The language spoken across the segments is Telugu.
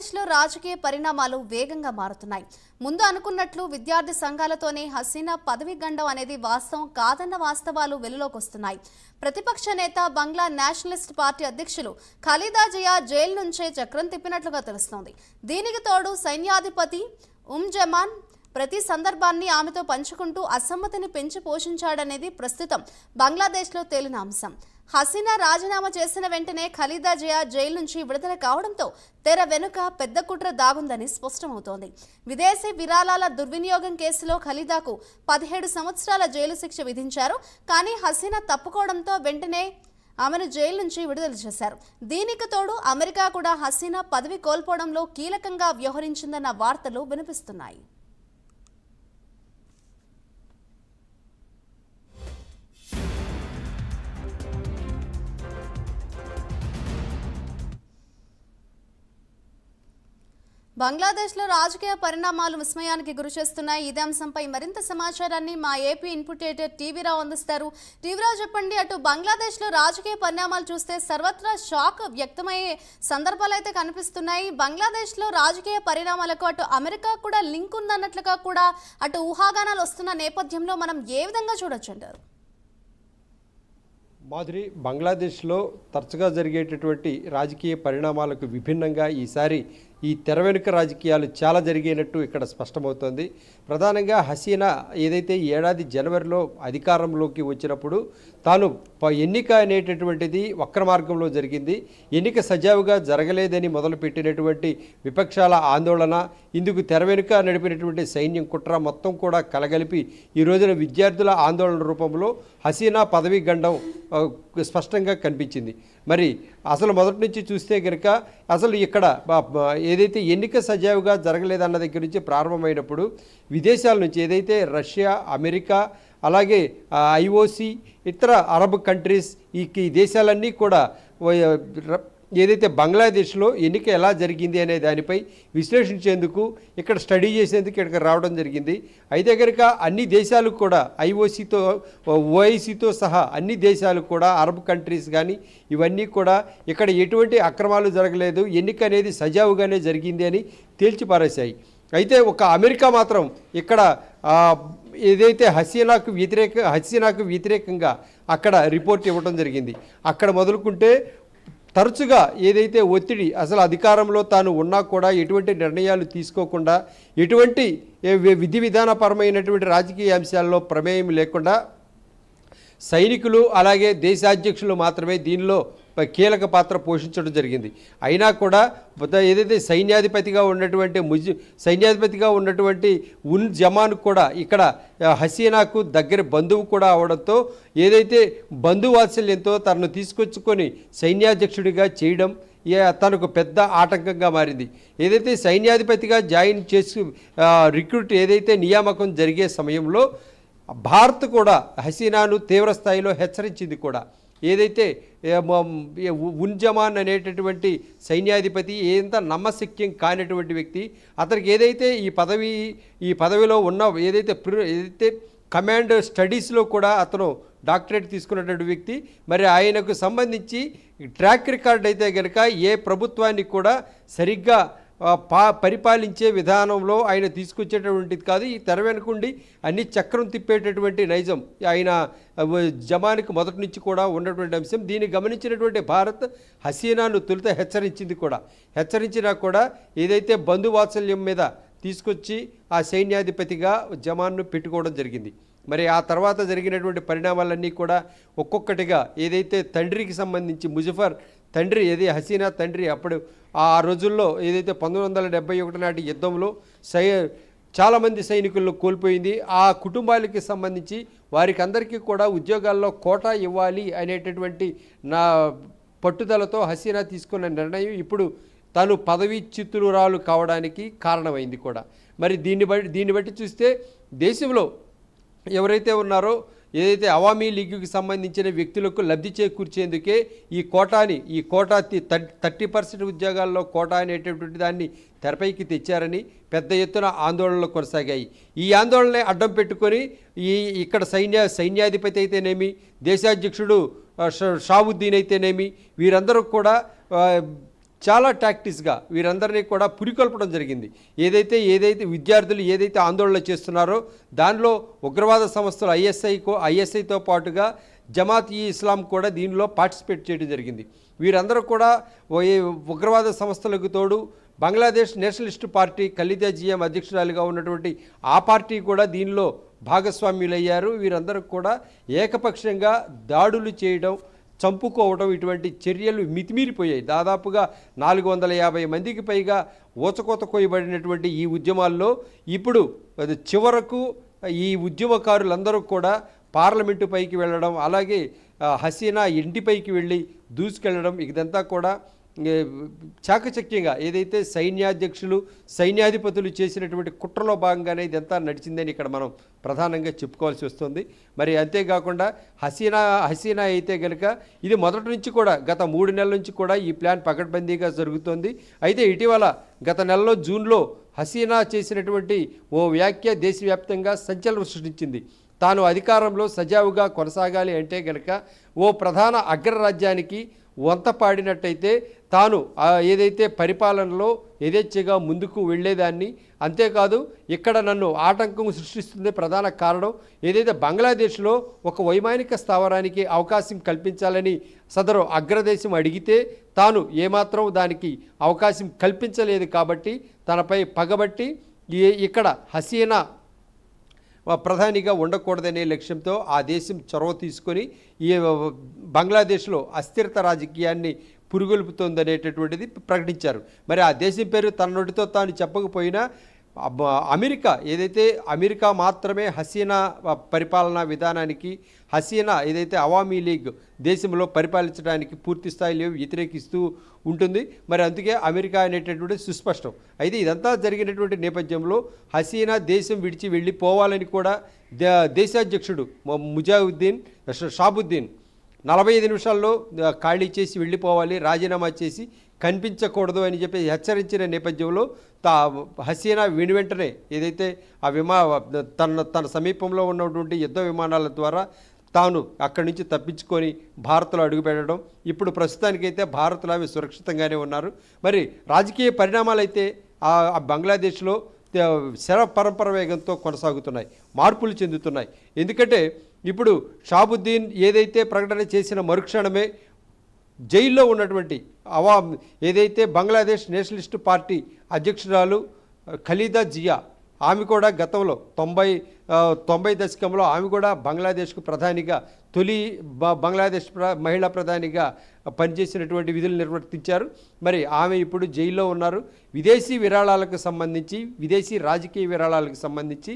బంగ్లాదేశ్లో రాజకీయ పరిణామాలు వేగంగా మారుతున్నాయి. ముందు అనుకున్నట్లు విద్యార్థి సంఘాలతోనే హసీనా పదవి గండం అనేది వాస్తవం కాదన్న వాస్తవాలు వెలుగులోకి వస్తున్నాయి. ప్రతిపక్ష నేత బంగ్లా నేషనలిస్ట్ పార్టీ అధ్యక్షులు ఖలీదా జియా జైలు నుంచే చక్రం తిప్పినట్లుగా తెలుస్తోంది. దీనికి తోడు సైన్యాధిపతి జమాన్ ప్రతి సందర్భాన్ని ఆమెతో పంచుకుంటూ అసమ్మతిని పెంచి పోషించాడనేది ప్రస్తుతం బంగ్లాదేశ్లో తేలిన అంశం. హసీనా రాజీనామా చేసిన వెంటనే ఖలీదా జియా జైలు నుంచి విడుదల కావడంతో తెర వెనుక పెద్ద కుట్ర దాగుందని స్పష్టమవుతోంది. విదేశీ విరాళాల దుర్వినియోగం కేసులో ఖలీదాకు 17 సంవత్సరాల జైలు శిక్ష విధించారు. కానీ హసీనా తప్పుకోవడంతో వెంటనే ఆమెను జైలు నుంచి విడుదల చేశారు. దీనికి తోడు అమెరికా కూడా హసీనా పదవి కోల్పోవడంలో కీలకంగా వ్యవహరించిందన్న వార్తలు వినిపిస్తున్నాయి. బంగ్లాదేశ్లో రాజకీయ పరిణామాలు విస్మయానికి గురిచేస్తున్నాయి. ఇదే అంశంపై మరింత సమాచారాన్ని మా ఏపీ ఇన్పుట్ ఎడిటర్ టీవీరావు అందిస్తారు. టీవీరావు, చెప్పండి, అటు బంగ్లాదేశ్లో రాజకీయ పరిణామాలు చూస్తే సర్వత్రా షాక్ వ్యక్తమయ్యే సందర్భాలు అయితే కనిపిస్తున్నాయి. బంగ్లాదేశ్లో రాజకీయ పరిణామాలకు అటు అమెరికా కూడా లింక్ ఉందన్నట్లుగా కూడా అటు ఊహాగానాలు వస్తున్న నేపథ్యంలో మనం ఏ విధంగా చూడొచ్చు అంటారు? మాధురి, బంగ్లాదేశ్లో తరచుగా జరిగేటటువంటి రాజకీయ పరిణామాలకు విభిన్నంగా ఈసారి ఈ తెర వెనుక రాజకీయాలు చాలా జరిగేనట్టు ఇక్కడ స్పష్టమవుతోంది. ప్రధానంగా హసీనా ఏదైతే ఈ ఏడాది జనవరిలో అధికారంలోకి వచ్చినప్పుడు తాను ఎన్నిక అనేటటువంటిది వక్ర మార్గంలో జరిగింది, ఎన్నిక సజావుగా జరగలేదని మొదలుపెట్టినటువంటి విపక్షాల ఆందోళన, ఇందుకు తెర వెనుక నడిపినటువంటి సైన్యం కుట్ర మొత్తం కూడా కలగలిపి ఈ రోజున విద్యార్థుల ఆందోళన రూపంలో హసీనా పదవీ గండం స్పష్టంగా కనిపించింది. మరి అసలు మొదటి నుంచి చూస్తే కనుక అసలు ఇక్కడ ఏదైతే ఎన్నిక సజావుగా జరగలేదన్న దగ్గర నుంచి ప్రారంభమైనప్పుడు విదేశాల నుంచి ఏదైతే రష్యా, అమెరికా, అలాగే ఐఓసి, ఇతర అరబ్ కంట్రీస్, ఈ దేశాలన్నీ కూడా ఏదైతే బంగ్లాదేశ్లో ఎన్నిక ఎలా జరిగింది అనే దానిపై విశ్లేషించేందుకు ఇక్కడ స్టడీ చేసేందుకు ఇక్కడికి రావడం జరిగింది. అయితే కనుక అన్ని దేశాలు కూడా ఐఓసితో ఓఐసితో సహా అన్ని దేశాలు కూడా అరబ్ కంట్రీస్ కానీ ఇవన్నీ కూడా ఇక్కడ ఎటువంటి అక్రమాలు జరగలేదు, ఎన్నిక అనేది సజావుగానే జరిగింది అని తేల్చిపారేశాయి. అయితే ఒక అమెరికా మాత్రం ఇక్కడ ఏదైతే హసీనాకు వ్యతిరేకంగా అక్కడ రిపోర్ట్ ఇవ్వడం జరిగింది. అక్కడ మొదలుకుంటే తరచుగా ఏదైతే ఒత్తిడి, అసలు అధికారంలో తాను ఉన్నా కూడా ఎటువంటి నిర్ణయాలు తీసుకోకుండా, ఎటువంటి విధి విధానపరమైనటువంటి రాజకీయ అంశాల్లో ప్రమేయం లేకుండా సైనికులు అలాగే దేశాధ్యక్షులు మాత్రమే దీనిలో కీలక పాత్ర పోషించడం జరిగింది. అయినా కూడా ఏదైతే సైన్యాధిపతిగా ఉన్నటువంటి జమాన్ కూడా ఇక్కడ హసీనాకు దగ్గర బంధువు కూడా అవడంతో ఏదైతే బంధువాత్సల్యంతో తనను తీసుకొచ్చుకొని సైన్యాధ్యక్షుడిగా చేయడం తనకు పెద్ద ఆటంకంగా మారింది. ఏదైతే సైన్యాధిపతిగా జాయిన్ చేసి రిక్రూట్ ఏదైతే నియామకం జరిగే సమయంలో భారత్ కూడా హసీనాను తీవ్రస్థాయిలో హెచ్చరించింది కూడా. ఏదైతే జమాన్ అనేటటువంటి సైన్యాధిపతి ఏంత నమ్మశక్యం కానిటువంటి వ్యక్తి, అతనికి ఏదైతే ఈ పదవిలో ఉన్న ఏదైతే కమాండ్ స్టడీస్లో కూడా అతను డాక్టరేట్ తీసుకున్నటువంటి వ్యక్తి, మరి ఆయనకు సంబంధించి ట్రాక్ రికార్డ్ అయితే కనుక ఏ ప్రభుత్వాన్ని కూడా సరిగ్గా పరిపాలించే విధానంలో ఆయన తీసుకొచ్చేటటువంటిది కాదు. ఈ తెర వెనుకుండి అన్ని చక్రం తిప్పేటటువంటి నైజం ఆయన జమాన్కి మొదటి నుంచి కూడా ఉన్నటువంటి అంశం. దీన్ని గమనించినటువంటి భారత్ హసీనాను తొలుత హెచ్చరించినా కూడా ఏదైతే బంధువాత్సల్యం మీద తీసుకొచ్చి ఆ సైన్యాధిపతిగా జమాన్ను పెట్టుకోవడం జరిగింది. మరి ఆ తర్వాత జరిగినటువంటి పరిణామాలన్నీ కూడా ఒక్కొక్కటిగా ఏదైతే తండ్రికి సంబంధించి ముజఫర్ తండ్రి హసీనా తండ్రి అప్పుడు ఆ రోజుల్లో ఏదైతే 1971 నాటి యుద్ధంలో చాలామంది సైనికులను కోల్పోయింది. ఆ కుటుంబాలకి సంబంధించి వారికి అందరికీ కూడా ఉద్యోగాల్లో కోటా ఇవ్వాలి అనేటటువంటి నా పట్టుదలతో హసీనా తీసుకున్న నిర్ణయం ఇప్పుడు తాను పదవీచ్యుతురాలు కావడానికి కారణమైంది కూడా. మరి దీన్ని బట్టి చూస్తే దేశంలో ఎవరైతే ఉన్నారో ఏదైతే అవామీ లీగ్కి సంబంధించిన వ్యక్తులకు లబ్ధి చేకూర్చేందుకే ఈ కోటా 30% ఉద్యోగాల్లో కోటా అనేటటువంటి దాన్ని తెరపైకి తెచ్చారని పెద్ద ఎత్తున ఆందోళనలు కొనసాగాయి. ఈ ఆందోళనని అడ్డం పెట్టుకొని ఇక్కడ సైన్యాధిపతి అయితేనేమి, దేశాధ్యక్షుడు షావుద్దీన్ అయితేనేమి, వీరందరూ కూడా చాలా టాక్టిక్స్గా వీరందరినీ కూడా పురికొల్పడం జరిగింది. ఏదైతే విద్యార్థులు ఏదైతే ఆందోళన చేస్తున్నారో దానిలో ఉగ్రవాద సంస్థలు ఐఎస్ఐతో పాటుగా జమాత్ ఈ ఇస్లాం కూడా దీనిలో పార్టిసిపేట్ చేయడం జరిగింది. వీరందరూ కూడా ఉగ్రవాద సంస్థలకు తోడు బంగ్లాదేశ్ నేషనలిస్ట్ పార్టీ ఖలీదా జియా అధ్యక్షురాలుగా ఉన్నటువంటి ఆ పార్టీ కూడా దీనిలో భాగస్వామ్యులయ్యారు. వీరందరూ కూడా ఏకపక్షంగా దాడులు చేయడం, చంపుకోవడం, ఇటువంటి చర్యలు మితిమీరిపోయాయి. దాదాపుగా 450 మందికి పైగా ఊచకోత కోయబడినటువంటి ఈ ఉద్యమాల్లో ఇప్పుడు చివరకు ఈ ఉద్యమకారులందరూ కూడా పార్లమెంటు పైకి వెళ్ళడం, అలాగే హసీనా ఇంటిపైకి వెళ్ళి దూసుకెళ్ళడం, ఇదంతా కూడా చాకచక్యంగా ఏదైతే సైన్యాధిపతులు చేసినటువంటి కుట్రలో భాగంగానే ఇదంతా నడిచిందని ఇక్కడ మనం ప్రధానంగా చెప్పుకోవాల్సి వస్తుంది. మరి అంతేకాకుండా హసీనా అయితే కనుక ఇది మొదటి నుంచి కూడా గత 3 నెలల నుంచి కూడా ఈ ప్లాన్ పకడ్బందీగా జరుగుతోంది. అయితే ఇటీవల గత నెలలో జూన్లో హసీనా చేసినటువంటి ఓ వ్యాఖ్య దేశవ్యాప్తంగా సంచలనం సృష్టించింది. తాను అధికారంలో సజావుగా కొనసాగాలి అంటే కనుక ఓ ప్రధాన అగ్రరాజ్యానికి వంత పాడినట్టయితే తాను ఏదైతే పరిపాలనలో యథేచ్ఛగా ముందుకు వెళ్ళేదాన్ని, అంతేకాదు ఇక్కడ నన్ను ఆటంకం సృష్టిస్తుంది ప్రధాన కారణం ఏదైతే బంగ్లాదేశ్లో ఒక వైమానిక స్థావరానికి అవకాశం కల్పించాలని సదరు అగ్రదేశం అడిగితే తాను ఏమాత్రం దానికి అవకాశం కల్పించలేదు కాబట్టి తనపై పగబట్టి ఇక్కడ హసీనా ప్రధానిగా ఉండకూడదనే లక్ష్యంతో ఆ దేశం చొరవ తీసుకొని ఈ బంగ్లాదేశ్లో అస్థిరత రాజకీయాన్ని పురుగొల్పుతోందనేటటువంటిది ప్రకటించారు. మరి ఆ దేశం పేరు తన నోటితో తాను చెప్పకపోయినా అమెరికా మాత్రమే హసీనా పరిపాలనా విధానానికి, హసీనా ఏదైతే అవామీ లీగ్ దేశంలో పరిపాలించడానికి పూర్తి స్థాయిలో వ్యతిరేకిస్తూ ఉంటుంది. మరి అందుకే అమెరికా అనేటటువంటి సుస్పష్టం. అయితే ఇదంతా జరిగినటువంటి నేపథ్యంలో హసీనా దేశం విడిచి వెళ్ళిపోవాలని కూడా దేశాధ్యక్షుడు షాబుద్దీన్ 45 నిమిషాల్లో ఖాళీ చేసి వెళ్ళిపోవాలి, రాజీనామా చేసి కనిపించకూడదు అని చెప్పి హెచ్చరించిన నేపథ్యంలో హసీనా వెంటనే ఏదైతే తన సమీపంలో ఉన్నటువంటి యుద్ధ విమానాల ద్వారా తాను అక్కడి నుంచి తప్పించుకొని భారత్లో అడుగుపెట్టడం. ఇప్పుడు ప్రస్తుతానికైతే భారత్లో ఆమె సురక్షితంగానే ఉన్నారు. మరి రాజకీయ పరిణామాలు అయితే ఆ బంగ్లాదేశ్లో శర పరంపర వేగంతో కొనసాగుతున్నాయి, మార్పులు చెందుతున్నాయి. ఎందుకంటే ఇప్పుడు షాబుద్దీన్ ఏదైతే ప్రకటన చేసిన మరుక్షణమే జైల్లో ఉన్నటువంటి ఏదైతే బంగ్లాదేశ్ నేషనలిస్ట్ పార్టీ అధ్యక్షురాలు ఖలీదా జియా, ఆమె కూడా గతంలో 90 దశకంలో ఆమె కూడా బంగ్లాదేశ్కు ప్రధానిగా తొలి బంగ్లాదేశ్ మహిళా ప్రధానిగా పనిచేసినటువంటి విధులు నిర్వర్తించారు. మరి ఆమె ఇప్పుడు జైల్లో ఉన్నారు. విదేశీ రాజకీయ విరాళాలకు సంబంధించి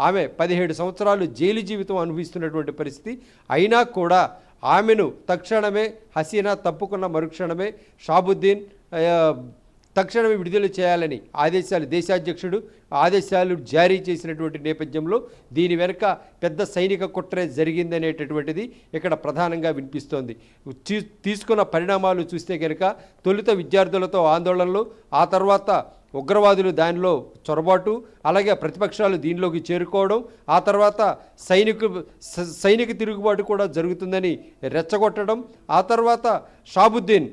ఆమె 17 సంవత్సరాలు జైలు జీవితం అనుభవిస్తున్నటువంటి పరిస్థితి. అయినా కూడా ఆమెను తక్షణమే హసీనా తప్పుకున్న మరుక్షణమే షాబుద్దీన్ తక్షణమే విడుదల చేయాలని దేశాధ్యక్షుడు ఆదేశాలు జారీ చేసినటువంటి నేపథ్యంలో దీని వెనుక పెద్ద సైనిక కుట్రే జరిగిందనేటటువంటిది ఇక్కడ ప్రధానంగా వినిపిస్తోంది. తీసుకున్న పరిణామాలు చూస్తే కనుక తొలుత విద్యార్థులతో ఆందోళనలు, ఆ తర్వాత ఉగ్రవాదులు దానిలో చొరబాటు, అలాగే ప్రతిపక్షాలు దీనిలోకి చేరుకోవడం, ఆ తర్వాత సైనిక తిరుగుబాటు కూడా జరుగుతుందని రెచ్చగొట్టడం, ఆ తర్వాత షాబుద్దీన్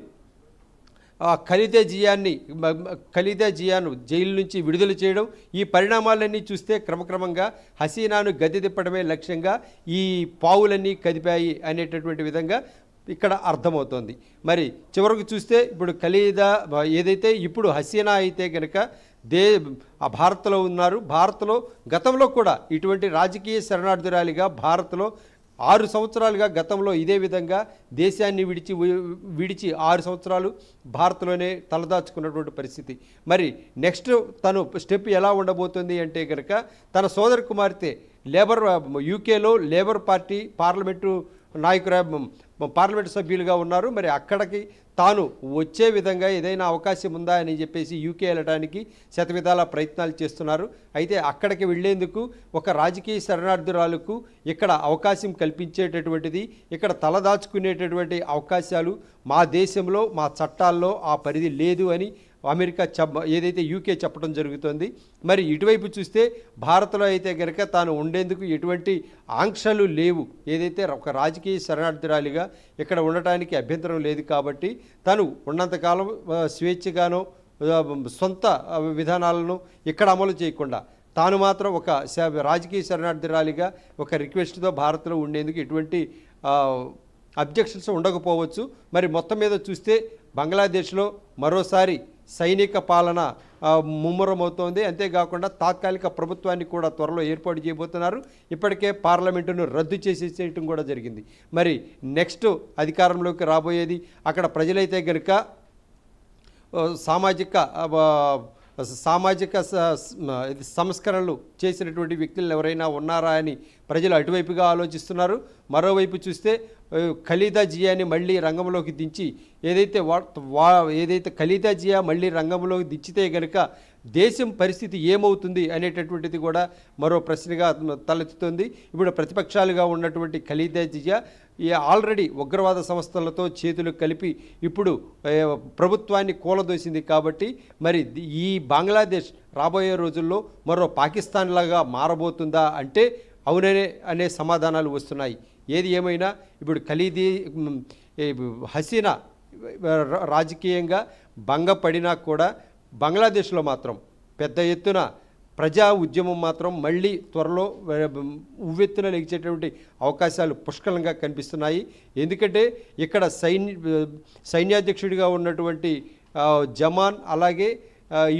ఖలీదా జియాను జైలు నుంచి విడుదల చేయడం. ఈ పరిణామాలన్నీ చూస్తే క్రమక్రమంగా హసీనాను గద్దె తిప్పడమే లక్ష్యంగా ఈ పావులన్నీ కదిపాయి అనేటటువంటి విధంగా ఇక్కడ అర్థమవుతోంది. మరి చివరకు చూస్తే ఇప్పుడు ఖలీదా ఏదైతే ఇప్పుడు హసీనా అయితే కనుక భారత్లో ఉన్నారు. భారత్లో గతంలో కూడా ఇటువంటి రాజకీయ శరణార్థురాలిగా భారత్లో 6 సంవత్సరాలుగా గతంలో ఇదే విధంగా దేశాన్ని విడిచి 6 సంవత్సరాలు భారత్లోనే తలదాచుకున్నటువంటి పరిస్థితి. మరి నెక్స్ట్ తను స్టెప్ ఎలా ఉండబోతుంది అంటే కనుక తన సోదరి కుమార్తె యూకేలో లేబర్ పార్టీ పార్లమెంటు సభ్యులుగా ఉన్నారు. మరి అక్కడికి తాను వచ్చే విధంగా ఏదైనా అవకాశం ఉందా అని చెప్పేసి యూకే వెళ్ళడానికి శతవిధాల ప్రయత్నాలు చేస్తున్నారు. అయితే అక్కడికి వెళ్లేందుకు ఒక రాజకీయ శరణార్థురాలకు ఇక్కడ అవకాశం కల్పించేటటువంటిది, ఇక్కడ తలదాచుకునేటటువంటి అవకాశాలు మా దేశంలో మా చట్టాల్లో ఆ పరిధి లేదు అని అమెరికా ఏదైతే యూకే చెప్పడం జరుగుతుంది. మరి ఇటువైపు చూస్తే భారత్లో అయితే కనుక తాను ఉండేందుకు ఎటువంటి ఆంక్షలు లేవు, ఏదైతే ఒక రాజకీయ శరణార్థురాలిగా ఇక్కడ ఉండటానికి అభ్యంతరం లేదు కాబట్టి తను ఉన్నంతకాలం స్వేచ్ఛగానో సొంత విధానాలను ఇక్కడ అమలు చేయకుండా తాను మాత్రం ఒక రాజకీయ శరణార్థురాలిగా ఒక రిక్వెస్ట్తో భారత్లో ఉండేందుకు ఎటువంటి అబ్జెక్షన్స్ ఉండకపోవచ్చు. మరి మొత్తం మీద చూస్తే బంగ్లాదేశ్లో మరోసారి సైనిక పాలన ముమ్మరమవుతోంది. అంతేకాకుండా తాత్కాలిక ప్రభుత్వాన్ని కూడా త్వరలో ఏర్పాటు చేయబోతున్నారు. ఇప్పటికే పార్లమెంటును రద్దు చేసేసేయటం కూడా జరిగింది. మరి నెక్స్ట్ అధికారంలోకి రాబోయేది అక్కడ ప్రజలైతే కనుక సామాజిక సంస్కరణలు చేసినటువంటి వ్యక్తులు ఎవరైనా ఉన్నారా అని ప్రజలు అటువైపుగా ఆలోచిస్తున్నారు. మరోవైపు చూస్తే ఖలీదా జియాని మళ్ళీ రంగంలోకి దించి ఏదైతే ఖలీదా జియా మళ్ళీ రంగంలోకి దించితే కనుక దేశం పరిస్థితి ఏమవుతుంది అనేటటువంటిది కూడా మరో ప్రశ్నగా తలెత్తుతుంది. ఇప్పుడు ప్రతిపక్షాలుగా ఉన్నటువంటి ఖలీదా జియా ఆల్రెడీ ఉగ్రవాద సంస్థలతో చేతులు కలిపి ఇప్పుడు ప్రభుత్వాన్ని కూలదోసింది కాబట్టి మరి ఈ బంగ్లాదేశ్ రాబోయే రోజుల్లో మరో పాకిస్తాన్ లాగా మారబోతుందా అంటే అవుననే అనే సమాధానాలు వస్తున్నాయి. ఏది ఏమైనా ఇప్పుడు హసీనా రాజకీయంగా భంగపడినా కూడా బంగ్లాదేశ్లో మాత్రం పెద్ద ఎత్తున ప్రజా ఉద్యమం మాత్రం మళ్ళీ త్వరలో ఉవ్వెత్తున లెగిచేటువంటి అవకాశాలు పుష్కలంగా కనిపిస్తున్నాయి. ఎందుకంటే ఇక్కడ సైన్యాధ్యక్షుడిగా ఉన్నటువంటి జమాన్, అలాగే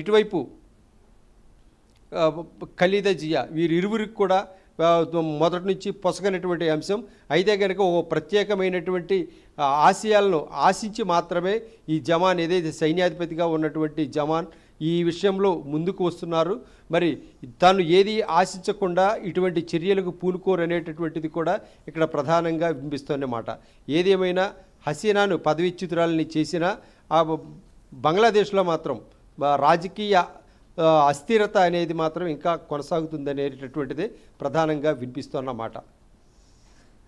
ఇటువైపు ఖలీదా జియా వీరిరువురికి కూడా మొదటి నుంచి పొసగనటువంటి అంశం. అయితే కనుక ఓ ప్రత్యేకమైనటువంటి ఆశయాలను ఆశించి మాత్రమే ఈ జమాన్ ఏదైతే సైన్యాధిపతిగా ఉన్నటువంటి జమాన్ ఈ విషయంలో ముందుకు వస్తున్నారు. మరి తాను ఏది ఆశించకుండా ఇటువంటి చర్యలకు పూనుకోరనేటటువంటిది కూడా ఇక్కడ ప్రధానంగా వినిపిస్తున్నమాట. ఏదేమైనా హసీనాను పదవీచ్యుతురాలని చేసిన బంగ్లాదేశ్లో మాత్రం రాజకీయ అస్థిరత అనేది మాత్రం ఇంకా కొనసాగుతుందనేటటువంటిదే ప్రధానంగా వినిపిస్తున్నమాట.